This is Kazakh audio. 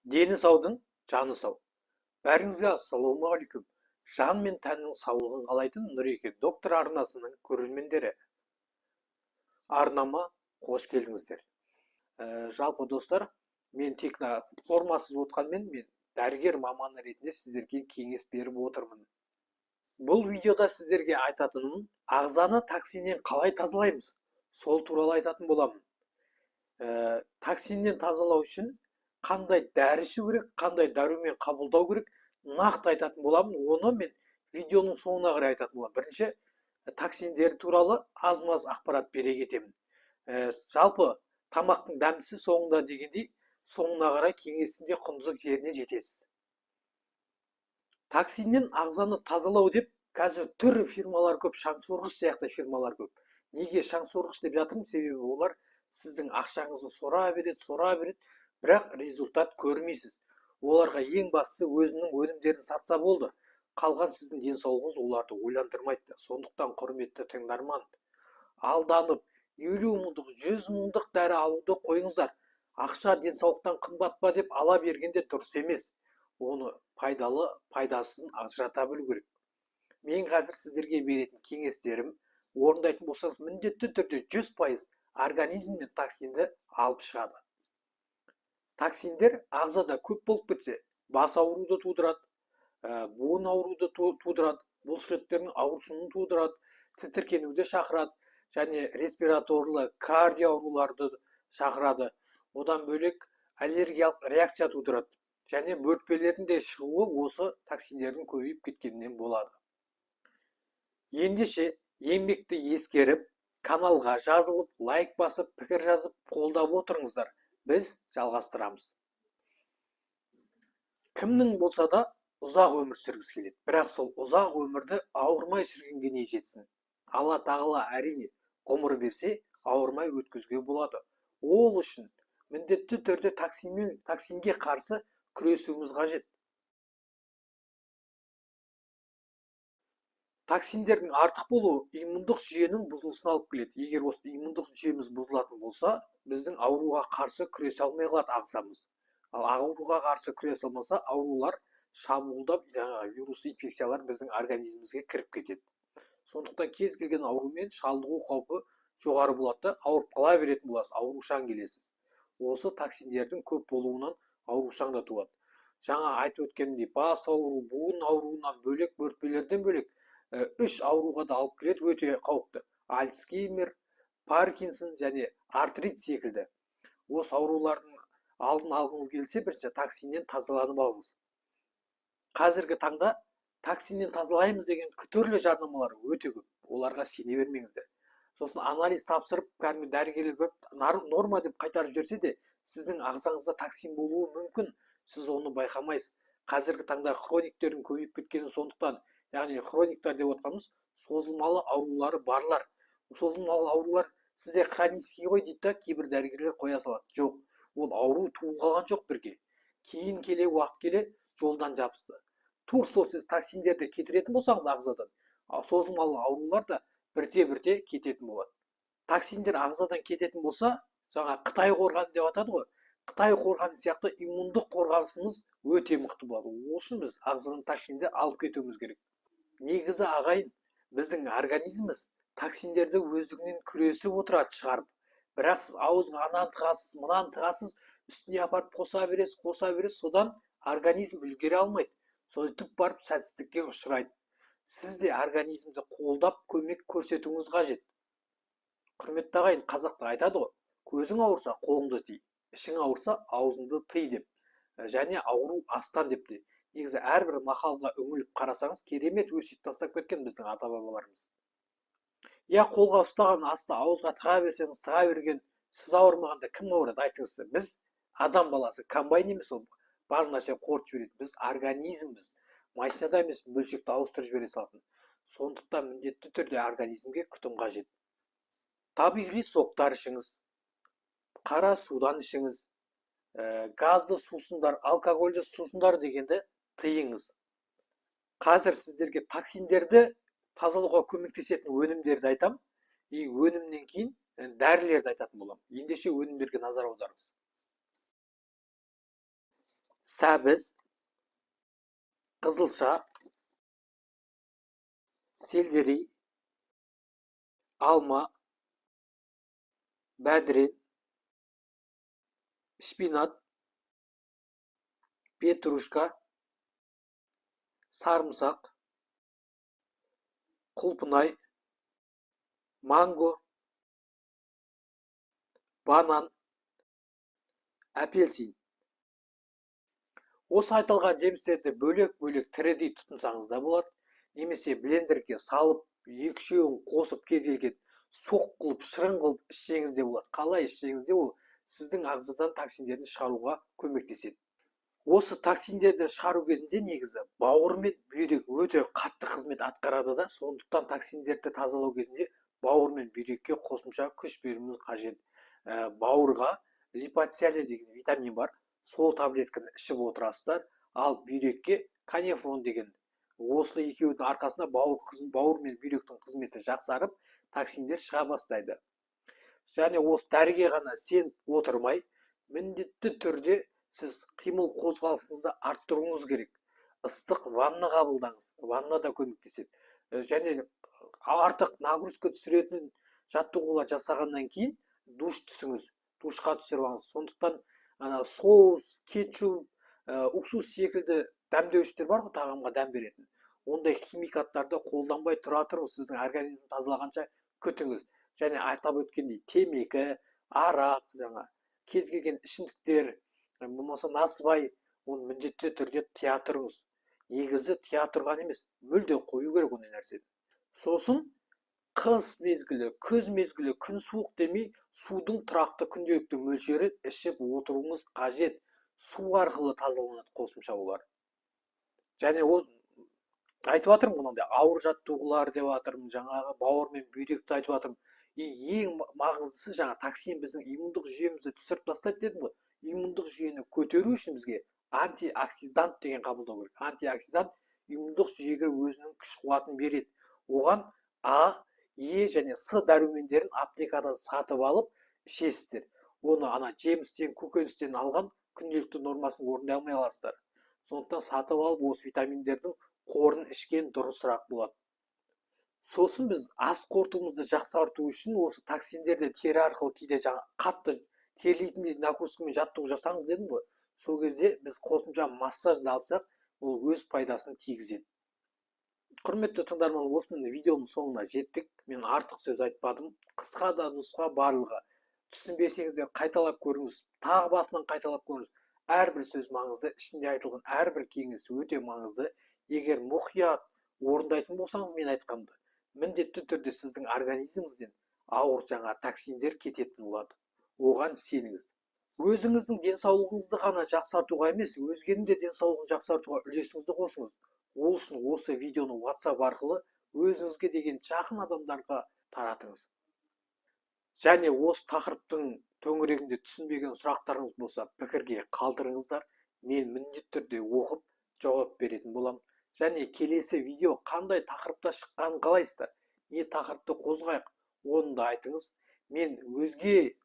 Дені саудың жаны сау. Бәріңізге ассалаумағалейкум. Жан мен тәннің саулығын қалайтын Нұреке доктор арнасының көрермендері. Арнама қош келдіңіздер. Жалпы достар, мен тек формасыз отқанмен мен дәрігер маманы ретінде сіздерге кеңес беріп отырмын. Бұл видеода сіздерге айтатыным, ағзаны токсиннен қалай тазалаймыз, сол туралы айтатын боламын. Токсиннен тазалау үшін қандай дәрі ішу керек, қандай дәрумен қабылдау керек, нақты айтатын боламын. Оны мен видеоның соңына қарай айтатын боламын. Бірінші, токсиндер туралы аз-маз ақпарат бере кетемін. Жалпы тамақтың дәмдісі соңында дегендей, соңына қарай кеңесінде құндызық жеріне жетесіз. Токсиннен ағзаны тазалау деп қазір түрлі фирмалар көп, шаңсорғыш сияқты фирмалар көп. Неге шаңсорғыш деп жатырмын? Себебі олар сіздің ақшаңызды сора береді, бірақ результат көрмейсіз. Оларға ең бастысы өзінің өнімдерін сатса болды. Қалған сіздің денсаулығыңыз оларды ойландырмайды. Сондықтан құрметті тыңдарман, алданып 50 мыңдық, 100 мыңдық дәрі алуды қойыңыздар. Ақша денсаулықтан қымбат па деп ала бергенде дұрыс емес. Оны пайдалы, пайдасызын ажырата білу керек. Мен қазір сіздерге беретін кеңестерім, орындайтын болсаңыз міндетті түрде 100% организмнен токсинді алып шығады. Токсиндер ағзада көп болып кетсе, бас ауруды тудырады, буын ауруды тудырады, бұлшықеттердің ауырсынуын тудырады, тітіркенуді шақырады, және респираторлы кардио ауруларды шақырады. Одан бөлек аллергиялық реакция тудырады. Және бөртпелердің де шығуы осы токсиндердің көбейіп кеткенінен болады. Ендеше еңбекті ескеріп, каналға жазылып, лайк басып, пікір жазып, қолдап отырыңыздар. Біз жалғастырамыз. Кімнің болса да ұзақ өмір сүргісі келеді. Бірақ сол ұзақ өмірді ауырмай сүргенге не жетсін? Алла тағала әрине ғұмыр берсе, ауырмай өткізуге болады. Ол үшін міндетті түрде токсинге қарсы күресуіміз қажет. Токсиндердің артық болуы иммундық жүйенің бұзылысына алып келеді. Егер осы иммундық жүйеміз бұзылатын болса, біздің ауруға қарсы күресе алмай қалады ағзамыз. Ал ауруға қарсы күресе алмаса, аурулар шабуылдап, вирус инфекциялар біздің организмімізге кіріп кетеді. Сондықтан кез келген аурумен шалдығу қаупі жоғары болады да, ауырып қала беретін боласыз, аурушаң келесіз. Осы токсиндердің көп болуынан аурушаң да туады. Жаңа айтып өткенімдей, бас ауру, буын ауруынан бөлек, бөртпелерден бөлек үш ауруға да алып келеді, өте қауіпті. Альцгеймер, Паркинсон және артрит секілді. Осы аурулардың алдын алғыңыз келсе, бірінші токсиннен тазаланып алыңыз. Қазіргі таңда токсиннен тазалаймыз деген түрлі жарнамалар өте көп. Оларға сене бермеңіздер. Сосын анализ тапсырып, кәдімгі дәрігерлер көп норма деп қайтарып жіберсе де, сіздің ағзаңызда токсин болуы мүмкін. Сіз оны байқамайсыз. Қазіргі таңда хрониктердің көбейіп кеткені сондықтан, яғни хрониктар деп отқанымыз созылмалы аурулары барлар. Созылмалы аурулар сізде хронический ғой дейді да, кейбір дәрігерлер қоя салады. Жоқ, ол ауру туып қалған жоқ бірге. Кейін келе, уақыт келе жолдан жабысты. Тур сол сіз токсиндерді кетіретін болсаңыз ағзадан, созылмалы аурулар да бірте-бірте кететін болады. Токсиндер ағзадан кететін болса, жаңа Қытай қорғаны деп атады ғой. Қытай қорғаны сияқты иммундық қорғанысымыз өте мықты болады. Ол үшін біз ағзадан токсинді алып кетуіміз керек. Негізі ағайын, біздің организміміз токсиндерді өздігінен күресіп отырады шығарып. Бірақ сіз ауызға ананы тығасыз, мынаны тығасыз, үстіне апарып қоса бересіз, содан организм үлгере алмайды. Сөйтіп барып сәтсіздікке ұшырайды. Сіз де организмді қолдап, көмек көрсетуіңіз қажет. Құрметті ағайын, қазақта айтады ғой, көзің ауырса қолыңды тый, ішің ауырса аузыңды тый деп. Және ауру астан деп те. Негізі әрбір мақалға үңіліп қарасаңыз, керемет өсиет тастап кеткен біздің ата-бабаларымыз. Я қолға ұстаған асты ауызға тыға берсеңіз, тыға берген, сіз ауырмағанда кім ауырады, айтыңыз. Біз адам баласы, комбайн емес ол, бар нәрсе қорытып жібереді. Біз организмбіз, машинада емес, бөлшекті ауыстырып жібере салатын. Сондықтан міндетті түрде организмге күтім қажет. Табиғи соқтар ішіңіз, қара судан ішіңіз, газды сусындар, алкогольді сусындар дегенді тыйыңыз. Қазір сіздерге токсиндерді тазалауға көмектесетін өнімдерді айтам. Өнімнен кейін дәрілерді айтатын боламын. Ендеше өнімдерге назар аударыңыз. сәбіз, қызылша, сельдерей, алма, бәдірен, шпинат, петрушка, сарымсақ, құлпынай, манго, банан, апельсин. Осы айтылған жемістерді бөлек-бөлек тірідей тұтынсаңыз да болады, немесе блендерге салып, екі-үшеуін қосып кез келген соқ қылып, шырын қылып ішсеңіз де болады. Қалай ішсеңіз де ол сіздің ағзадан токсиндерді шығаруға көмектеседі. Осы токсиндерді шығару кезінде негізі бауыр мен бүйрек өте қатты қызмет атқарады да, сондықтан токсиндерді тазалау кезінде бауыр мен бүйрекке қосымша күш беруіміз қажет. Бауырға липоциалин деген витамин бар, сол таблетканы ішіп отырасыздар, ал бүйрекке канефрон деген. Осы екеудің арқасында бауыр мен бүйректің қызметі жақсарып, токсиндер шыға бастайды. Және осы дәріге ғана сеніп отырмай, міндетті түрде сіз қимыл қозғалысыңызды арттыруыңыз керек. Ыстық ванна қабылдаңыз, ванна да көмектеседі. Және артық нагрузка түсіретін жаттығулар жасағаннан кейін душ түсіңіз, душқа түсіріп алыңыз. Сондықтан соус, кетчуп, уксус секілді дәмдеуіштер бар ғой, тағамға дәм беретін. Ондай химикаттарды қолданбай тұра тұрыңыз, сіздің организмді тазалағанша күтіңіз. Және атап өткендей, темекі, арақ, кез келген ішімдіктер, болмаса насыбай, оны міндетті түрде тия тұрыңыз. Негізі тия тұрған емес, мүлде қою керек ондай нәрсені. Сосын қыс мезгілі, күз мезгілі, күн суық демей, судың тұрақты күнделікті мөлшері ішіп отыруыңыз қажет. Су арқылы тазаланады қосымша олар. Және ол айтып жатырмын, мынандай ауыр жаттығулар деп жатырмын, жаңағы бауыр мен бүйректі айтып жатырмын. Ең маңыздысы токсин біздің иммундық жүйемізді түсіріп тастайды дедім ғой. Иммундық жүйені көтеру үшін бізге антиоксидант деген қабылдау керек. Антиоксидант иммундық жүйеге өзінің күш қуатын береді. Оған А, Е және С дәрумендерін аптекадан сатып алып ішесіздер. Оны жемістен, көкөністен алған күнделікті нормасын орындай алмай аласыздар. Сондықтан сатып алып осы витаминдердің қорын ішкен дұрысырақ болады. Сосын біз ас қорытуымызды жақсарту үшін осы токсиндерді тері арқылы кейде қатты терлейтіндей нагрузкамен жаттығу жасаңыз дедім ғой. Сол кезде біз қосымша массажды алсақ, ол өз пайдасын тигізеді. Құрметті тыңдарман, осымен видеоның соңына жеттік. Мен артық сөз айтпадым. Қысқа да нұсқа барлығы. Түсінбесеңіздер қайталап көріңіз, тағы басынан қайталап көріңіз. Әрбір сөз маңызды, ішінде айтылған әрбір кеңес өте маңызды. Егер мұқият орындайтын болсаңыз, мен айтқанымды, міндетті түрде сіздің организміңізден ауыр токсиндер кететін болады. Оған сеніңіз. Өзіңіздің денсаулығыңызды ғана жақсартуға емес, өзгенің де денсаулығын жақсартуға үлесіңізді қосыңыз. Ол үшін осы видеоны WhatsApp арқылы өзіңізге деген жақын адамдарға таратыңыз. Және осы тақырыптың төңірегінде түсінбеген сұрақтарыңыз болса, пікірге қалдырыңыздар. Мен міндетті түрде оқып жауап беретін боламын. Және келесі видео қандай тақырыпта шыққанын қалайсыздар? Не тақырыпты қозғайық, оны да айтыңыз. Мен өзге